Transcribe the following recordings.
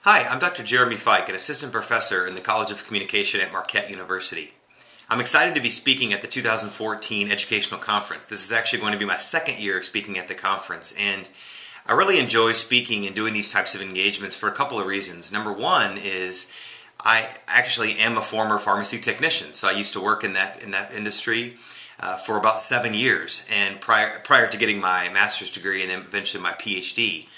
Hi, I'm Dr. Jeremy Fyke, an assistant professor in the College of Communication at Marquette University. I'm excited to be speaking at the 2014 Educational Conference. This is actually going to be my second year speaking at the conference, and I really enjoy speaking and doing these types of engagements for a couple of reasons. Number one is I actually am a former pharmacy technician, so I used to work in that industry for about 7 years, and prior to getting my master's degree and then eventually my PhD.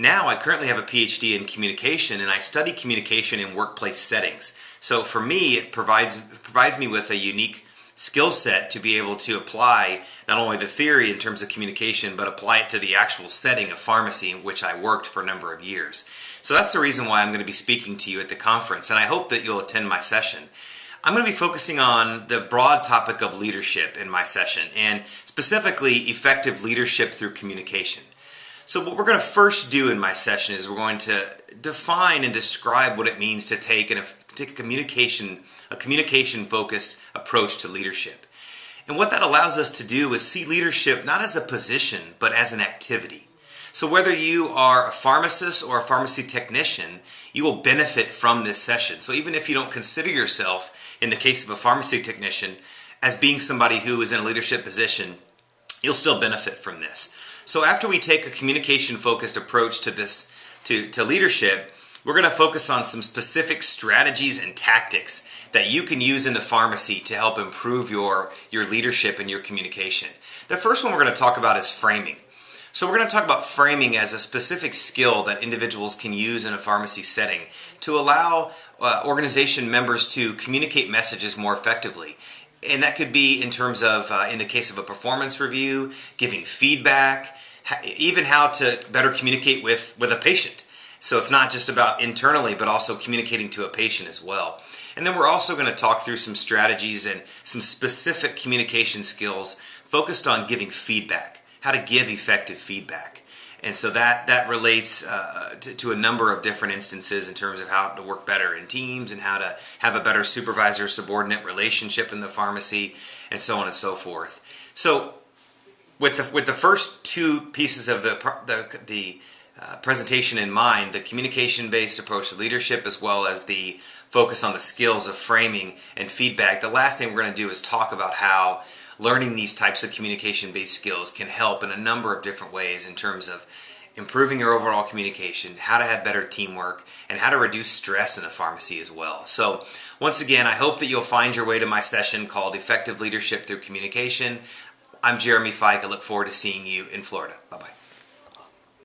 Now I currently have a PhD in communication, and I study communication in workplace settings. So for me, it provides me with a unique skill set to be able to apply not only the theory in terms of communication, but apply it to the actual setting of pharmacy in which I worked for a number of years. So that's the reason why I'm going to be speaking to you at the conference, and I hope that you'll attend my session. I'm going to be focusing on the broad topic of leadership in my session, and specifically effective leadership through communication. So what we're going to first do in my session is we're going to define and describe what it means to take a communication-focused approach to leadership. And what that allows us to do is see leadership not as a position, but as an activity. So whether you are a pharmacist or a pharmacy technician, you will benefit from this session. So even if you don't consider yourself, in the case of a pharmacy technician, as being somebody who is in a leadership position, you'll still benefit from this. So after we take a communication-focused approach to leadership, we're going to focus on some specific strategies and tactics that you can use in the pharmacy to help improve your leadership and your communication. The first one we're going to talk about is framing. So we're going to talk about framing as a specific skill that individuals can use in a pharmacy setting to allow organization members to communicate messages more effectively. And that could be in terms of, in the case of a performance review, giving feedback, even how to better communicate with a patient. So it's not just about internally, but also communicating to a patient as well. And then we're also going to talk through some strategies and some specific communication skills focused on giving feedback, how to give effective feedback. And so that relates to a number of different instances in terms of how to work better in teams and how to have a better supervisor-subordinate relationship in the pharmacy, and so on and so forth. So with the first two pieces of the presentation in mind, the communication-based approach to leadership as well as the focus on the skills of framing and feedback, the last thing we're going to do is talk about how learning these types of communication-based skills can help in a number of different ways in terms of improving your overall communication, how to have better teamwork, and how to reduce stress in the pharmacy as well. So once again, I hope that you'll find your way to my session called Effective Leadership Through Communication. I'm Jeremy Fyke. I look forward to seeing you in Florida. Bye-bye.